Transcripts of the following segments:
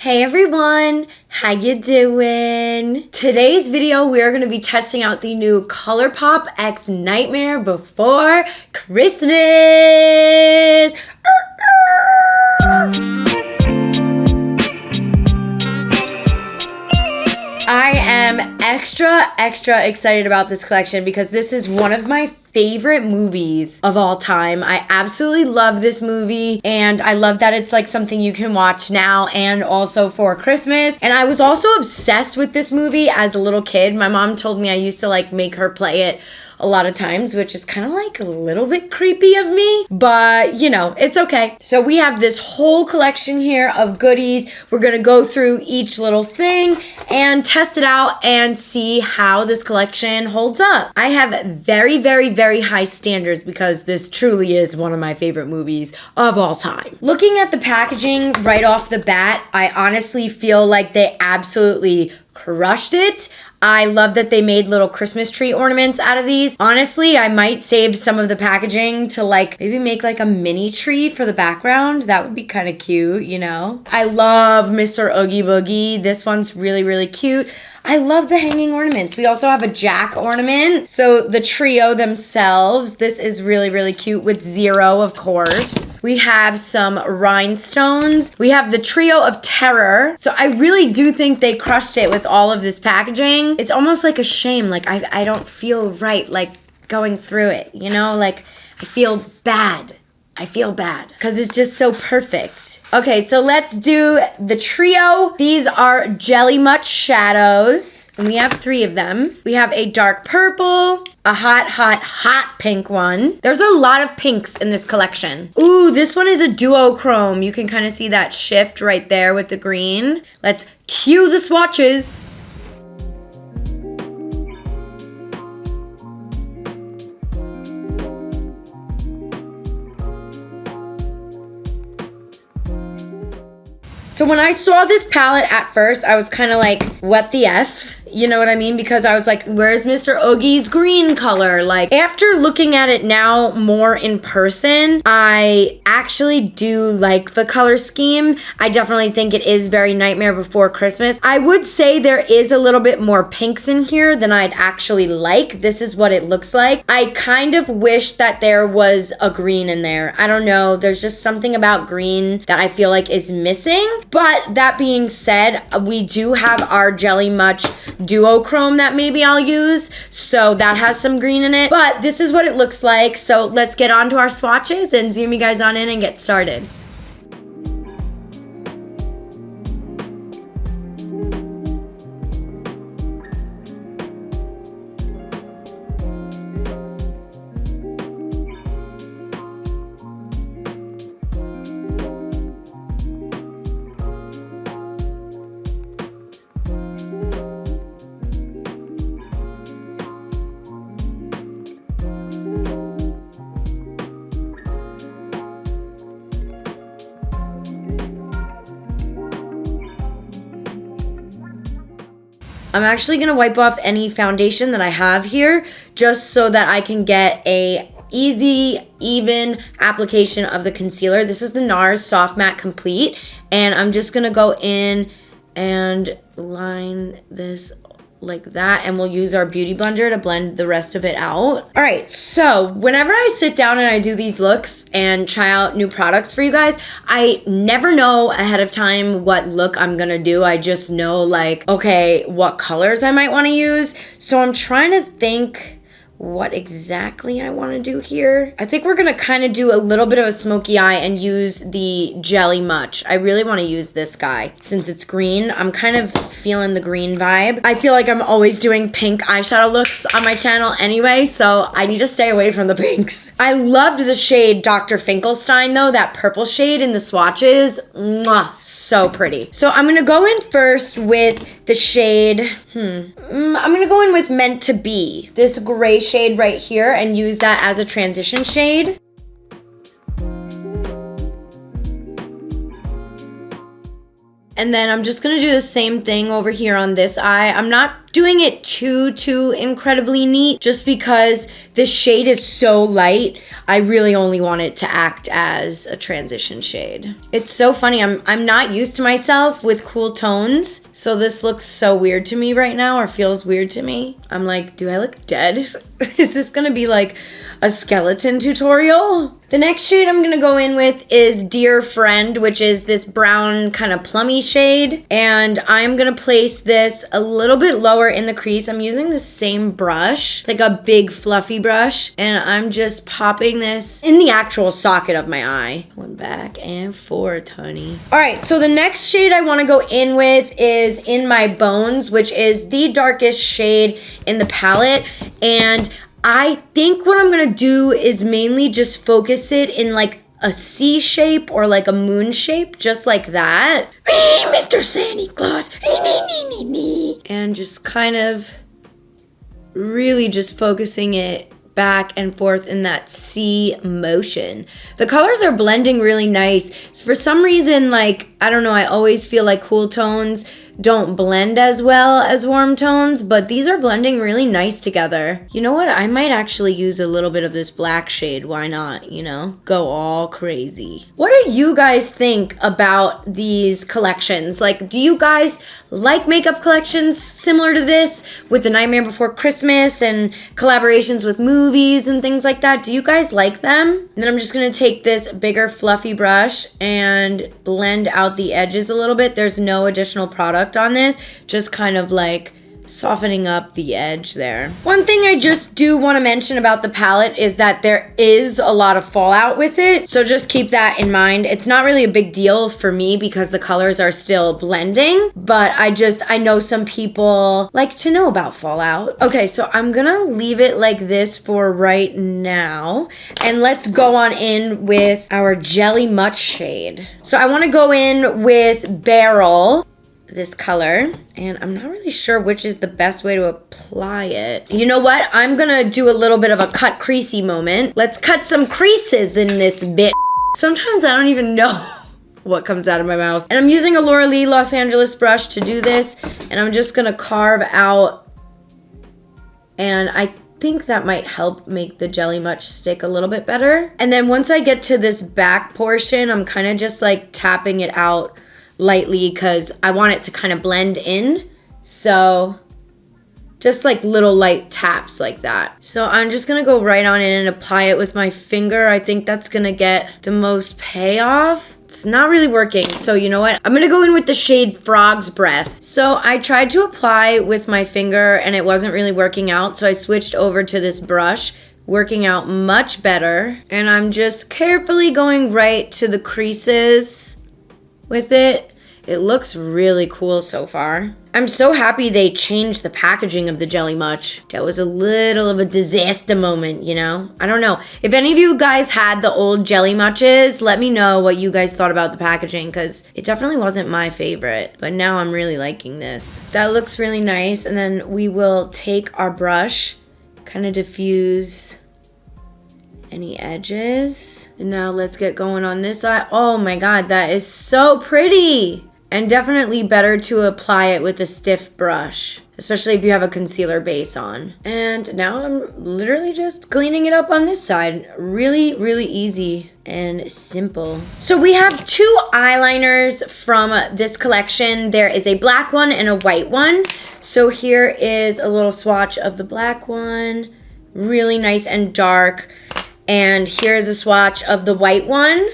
Hey everyone, how you doing? Today's video we're going to be testing out the new Colourpop X Nightmare Before Christmas. I am extra excited about this collection because this is one of my favorite movies of all time. I absolutely love this movie, and I love that it's like something you can watch now and also for Christmas. And I was also obsessed with this movie as a little kid. My mom told me I used to like make her play it a lot of times, which is kind of like a little bit creepy of me, but you know, it's okay. So we have this whole collection here of goodies. We're gonna go through each little thing and test it out and see how this collection holds up. I have very high standards because this truly is one of my favorite movies of all time. Looking at the packaging right off the bat, I honestly feel like they absolutely crushed it. I love that they made little Christmas tree ornaments out of these. Honestly, I might save some of the packaging to like maybe make like a mini tree for the background. That would be kind of cute, you know? I love Mr. Oogie Boogie. This one's really cute. I love the hanging ornaments. We also have a Jack ornament. So the trio themselves, this is really cute with zero, of course. We have some rhinestones. We have the trio of terror. So I really do think they crushed it with all of this packaging. It's almost like a shame. Like I don't feel right like going through it, you know? Like I feel bad. I feel bad because it's just so perfect. Okay, so let's do the trio. These are Jelly Much shadows, and we have 3 of them. We have a dark purple, a hot pink one. There's a lot of pinks in this collection. Ooh, this one is a duochrome. You can kind of see that shift right there with the green. Let's cue the swatches. So when I saw this palette at first, I was kind of like, what the F? You know what I mean? Because I was like, where's Mr. Oogie's green color? Like, after looking at it now more in person, I actually do like the color scheme. I definitely think it is very Nightmare Before Christmas. I would say there is a little bit more pinks in here than I'd actually like. This is what it looks like. I kind of wish that there was a green in there. I don't know. There's just something about green that I feel like is missing. But that being said, we do have our Jelly Much duochrome that maybe I'll use, so that has some green in it, but this is what it looks like. So let's get on to our swatches and zoom you guys on in and get started. I'm actually gonna wipe off any foundation that I have here just so that I can get a easy, even application of the concealer. This is the NARS Soft Matte Complete, and I'm just gonna go in and line this like that, and we'll use our beauty blender to blend the rest of it out. All right, so whenever I sit down and I do these looks and try out new products for you guys, I never know ahead of time what look I'm gonna do. I just know like, okay, what colors I might wanna use. So I'm trying to think what exactly I want to do here. I think we're gonna kind of do a little bit of a smoky eye and use the Jelly Much. I really want to use this guy since it's green. I'm kind of feeling the green vibe. I feel like I'm always doing pink eyeshadow looks on my channel anyway, so I need to stay away from the pinks. I loved the shade Dr. Finkelstein though, that purple shade in the swatches. Mwah, so pretty. So I'm gonna go in first with the shade, I'm gonna go in with Meant to Be. This gray shade right here and use that as a transition shade. And then I'm just gonna do the same thing over here on this eye. I'm not doing it too incredibly neat just because this shade is so light. I really only want it to act as a transition shade. It's so funny, I'm not used to myself with cool tones, so this looks so weird to me right now, or feels weird to me. I'm like, do I look dead? Is this gonna be like a skeleton tutorial? The next shade I'm gonna go in with is Dear Friend, which is this brown kind of plummy shade. And I'm gonna place this a little bit lower in the crease. I'm using the same brush. It's like a big fluffy brush. And I'm just popping this in the actual socket of my eye. Going back and forth, honey. All right, so the next shade I wanna go in with is In My Bones, which is the darkest shade in the palette. And I think what I'm gonna do is mainly just focus it in like a C shape or like a moon shape, just like that. Mr. Santa Claus. And just kind of really just focusing it back and forth in that C motion. The colors are blending really nice. For some reason, like, I don't know, I always feel like cool tones don't blend as well as warm tones, but these are blending really nice together. You know what? I might actually use a little bit of this black shade. Why not, you know? Go all crazy. What do you guys think about these collections? Like, do you guys like makeup collections similar to this with The Nightmare Before Christmas and collaborations with movies and things like that? Do you guys like them? And then I'm just gonna take this bigger fluffy brush and blend out the edges a little bit. There's no additional product on this, just kind of like softening up the edge there. One thing I just do want to mention about the palette is that there is a lot of fallout with it, so just keep that in mind. It's not really a big deal for me because the colors are still blending, but I know some people like to know about fallout. Okay, so I'm gonna leave it like this for right now, and let's go on in with our Jelly Much shade. So I want to go in with Beryl, this color, and I'm not really sure which is the best way to apply it. You know what? I'm gonna do a little bit of a cut creasy moment. Let's cut some creases in this bit. Sometimes I don't even know what comes out of my mouth. And I'm using a Laura Lee Los Angeles brush to do this, and I'm just gonna carve out, and I think that might help make the Jelly Much stick a little bit better. And then once I get to this back portion, I'm kind of just like tapping it out lightly because I want it to kind of blend in. So just like little light taps like that. So I'm just gonna go right on in and apply it with my finger. I think that's gonna get the most payoff. It's not really working, so you know what? I'm gonna go in with the shade Frog's Breath. So I tried to apply with my finger and it wasn't really working out, so I switched over to this brush, working out much better. And I'm just carefully going right to the creases with it. It looks really cool so far. I'm so happy they changed the packaging of the Jelly Much. That was a little of a disaster moment, you know? I don't know. If any of you guys had the old Jelly Muches, let me know what you guys thought about the packaging, because it definitely wasn't my favorite. But now I'm really liking this. That looks really nice. And then we will take our brush, kind of diffuse any edges. And now let's get going on this side. Oh my God, that is so pretty. And definitely better to apply it with a stiff brush, especially if you have a concealer base on. And now I'm literally just cleaning it up on this side. Really, really easy and simple. So we have two eyeliners from this collection. There is a black one and a white one. So here is a little swatch of the black one. Really nice and dark. And here's a swatch of the white one.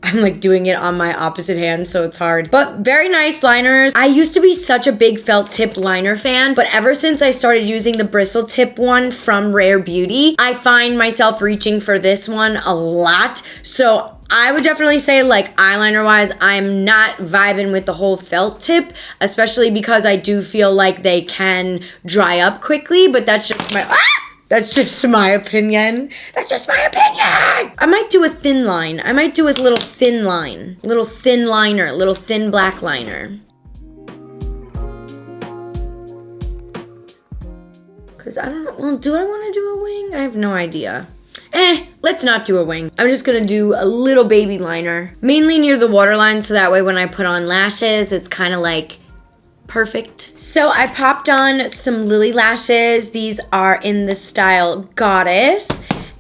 I'm like doing it on my opposite hand, so it's hard. But very nice liners. I used to be such a big felt tip liner fan, but ever since I started using the bristle tip one from Rare Beauty, I find myself reaching for this one a lot. So I would definitely say, like, eyeliner wise, I'm not vibing with the whole felt tip, especially because I do feel like they can dry up quickly, but that's just my That's just my opinion. That's just my opinion. I might do a thin line. I might do a little thin line. Little thin liner. Little thin black liner. Because I don't know. Well, do I want to do a wing? I have no idea. let's not do a wing. I'm just gonna do a little baby liner, mainly near the waterline, so that way when I put on lashes, it's kind of like perfect. So I popped on some Lilly Lashes. These are in the style Goddess,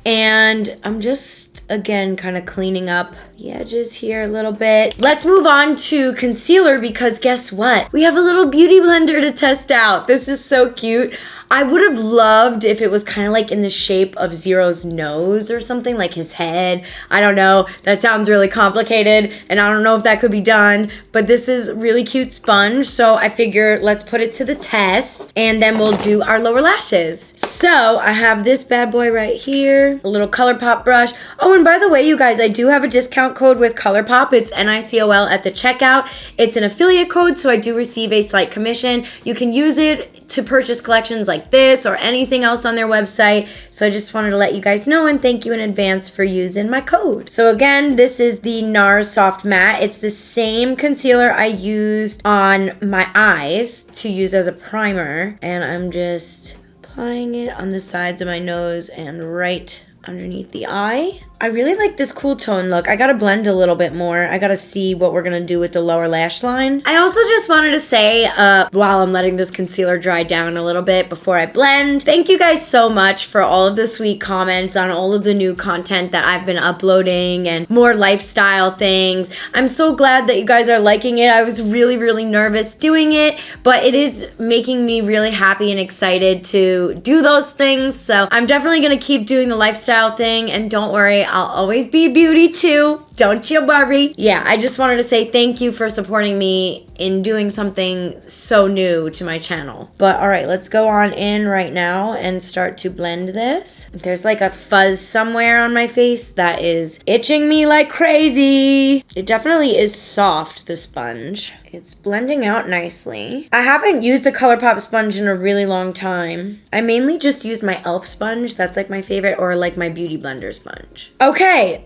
and I'm just, again, kind of cleaning up the edges here a little bit. Let's move on to concealer, because guess what? We have a little beauty blender to test out. This is so cute. I would have loved if it was kind of like in the shape of Zero's nose or something, like his head. I don't know. That sounds really complicated, and I don't know if that could be done, but this is really cute sponge, so I figure let's put it to the test, and then we'll do our lower lashes. So I have this bad boy right here, a little Colourpop brush. Oh, and by the way, you guys, I do have a discount code with Colourpop. It's NICOL at the checkout. It's an affiliate code, so I do receive a slight commission. You can use it to purchase collections like this or anything else on their website. So I just wanted to let you guys know and thank you in advance for using my code. So again, this is the NARS Soft Matte. It's the same concealer I used on my eyes to use as a primer, and I'm just applying it on the sides of my nose and right underneath the eye. I really like this cool tone look. I gotta blend a little bit more. I gotta see what we're gonna do with the lower lash line. I also just wanted to say, while I'm letting this concealer dry down a little bit before I blend, thank you guys so much for all of the sweet comments on all of the new content that I've been uploading and more lifestyle things. I'm so glad that you guys are liking it. I was really, really nervous doing it, but it is making me really happy and excited to do those things. So I'm definitely gonna keep doing the lifestyle thing, and don't worry, I'll always be beauty too. Don't you worry. Yeah, I just wanted to say thank you for supporting me in doing something so new to my channel. But all right, let's go on in right now and start to blend this. There's like a fuzz somewhere on my face that is itching me like crazy. It definitely is soft, the sponge. It's blending out nicely. I haven't used a Colourpop sponge in a really long time. I mainly just use my e.l.f. sponge. That's like my favorite, or like my Beauty Blender sponge. Okay,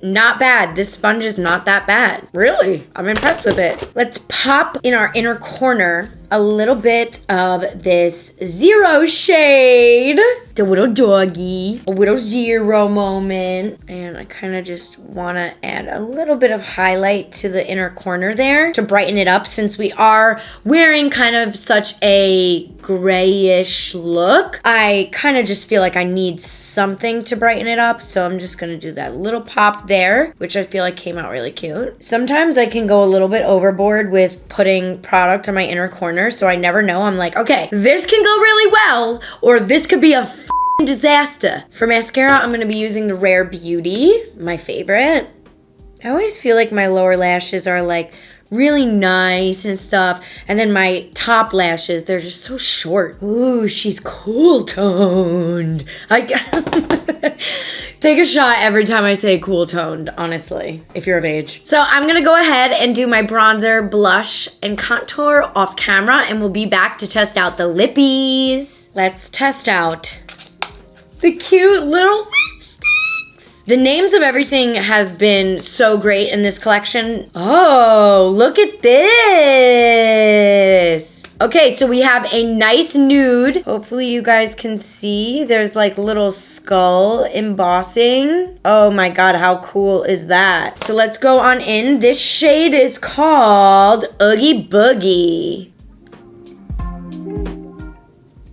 not bad. This sponge is not that bad. Really, I'm impressed with it. Let's pop in our inner corner a little bit of this Zero shade. The little doggy, a little zero moment. And I kind of just want to add a little bit of highlight to the inner corner there to brighten it up, since we are wearing kind of such a grayish look. I kind of just feel like I need something to brighten it up, so I'm just gonna do that little pop there, which I feel like came out really cute. Sometimes I can go a little bit overboard with putting product on my inner corner, so I never know. I'm like, okay, this can go really well, or this could be a disaster. For mascara, I'm gonna be using the Rare Beauty, my favorite. I always feel like my lower lashes are like really nice and stuff, and then my top lashes, they're just so short. Ooh, she's cool toned. I take a shot every time I say cool toned, honestly, if you're of age. So I'm gonna go ahead and do my bronzer, blush, and contour off camera, and we'll be back to test out the lippies. Let's test out the cute little lipsticks. The names of everything have been so great in this collection. Oh, look at this. Okay, so we have a nice nude. Hopefully you guys can see. There's like little skull embossing. Oh my God, how cool is that? So let's go on in. This shade is called Oogie Boogie.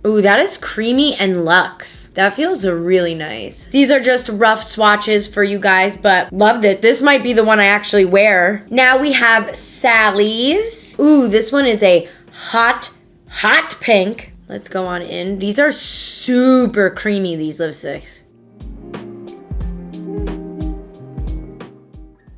Ooh, that is creamy and luxe. That feels really nice. These are just rough swatches for you guys, but loved it. This might be the one I actually wear. Now we have Sally's. Ooh, this one is a hot pink. Let's go on in. These are super creamy, these lipsticks.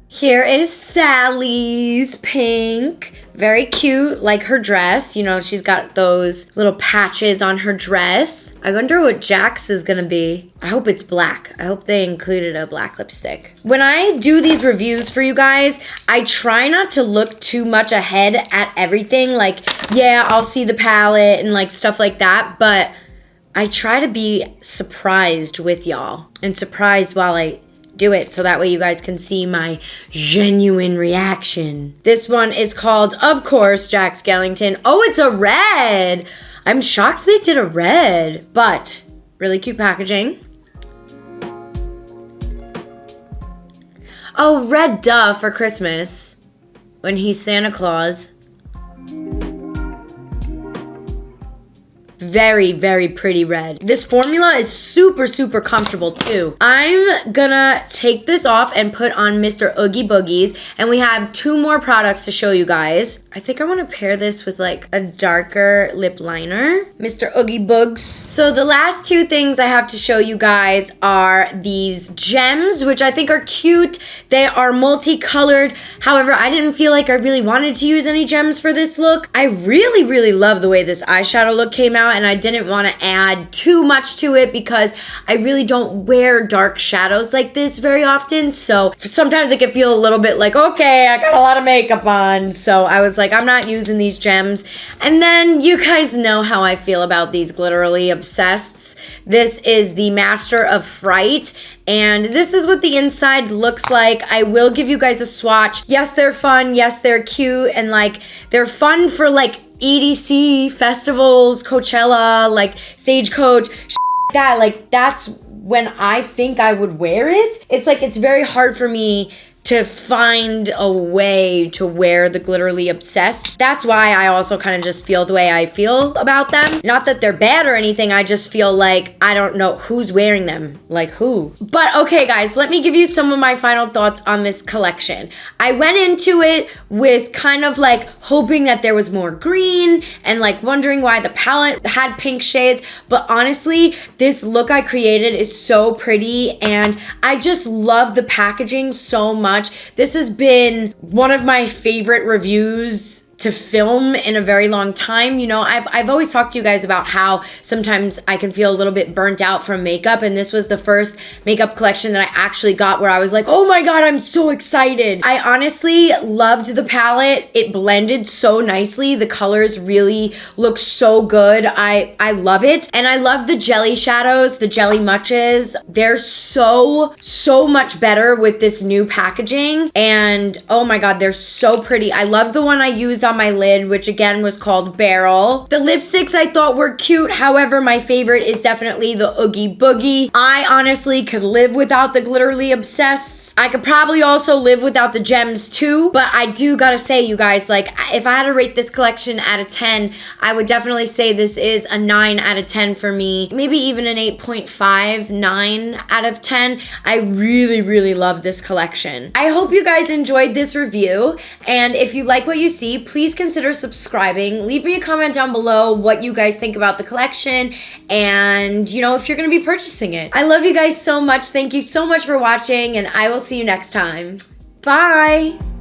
Here is Sally's pink. Very cute, like her dress. You know, she's got those little patches on her dress. I wonder what Jack's is gonna be. I hope it's black. I hope they included a black lipstick. When I do these reviews for you guys, I try not to look too much ahead at everything. Like, yeah, I'll see the palette and like stuff like that, but I try to be surprised with y'all and surprised while I do it, so that way you guys can see my genuine reaction. This one is called, of course, Jack Skellington. Oh, it's a red. I'm shocked they did a red, but really cute packaging. Oh, red, duh, for Christmas. When he's Santa Claus. Very, very pretty red. This formula is super, super comfortable too. I'm gonna take this off and put on Mr. Oogie Boogies, and we have 2 more products to show you guys. I think I wanna pair this with like a darker lip liner. Mr. Oogie Boogs. So the last 2 things I have to show you guys are these gems, which I think are cute. They are multicolored. However, I didn't feel like I really wanted to use any gems for this look. I really, really love the way this eyeshadow look came out, and I didn't want to add too much to it because I really don't wear dark shadows like this very often. So sometimes it can feel a little bit like, okay, I got a lot of makeup on. So I was like, I'm not using these gems. And then you guys know how I feel about these Glitterly Obsessed. This is the Master of Fright. And this is what the inside looks like. I will give you guys a swatch. Yes, they're fun. Yes, they're cute. And like, they're fun for like EDC festivals, Coachella, like Stagecoach, like that. Like, that's when I think I would wear it. It's like, it's very hard for me to find a way to wear the Glitterly Obsessed. That's why I also kind of just feel the way I feel about them. Not that they're bad or anything, I just feel like I don't know who's wearing them. Like who? But okay guys, let me give you some of my final thoughts on this collection. I went into it with kind of like hoping that there was more green and like wondering why the palette had pink shades, but honestly, this look I created is so pretty and I just love the packaging so much. This has been one of my favorite reviews to film in a very long time. You know, I've always talked to you guys about how sometimes I can feel a little bit burnt out from makeup, and this was the first makeup collection that I actually got where I was like, oh my god, I'm so excited. I honestly loved the palette. It blended so nicely. The colors really look so good. I love it. And I love the jelly shadows, the jelly muches. They're so much better with this new packaging, and oh my god, they're so pretty. I love the one I used on my lid, which again was called Barrel. The lipsticks I thought were cute. However, my favorite is definitely the Oogie Boogie. I honestly could live without the Glitterly Obsessed. I could probably also live without the gems too, but I do gotta say, you guys, like if I had to rate this collection out of 10, I would definitely say this is a 9 out of 10 for me. Maybe even an 8.5, 9 out of 10. I really, really love this collection. I hope you guys enjoyed this review, and if you like what you see, please consider subscribing. Leave me a comment down below what you guys think about the collection and, you know, if you're going to be purchasing it. I love you guys so much. Thank you so much for watching, and I will see you next time. Bye!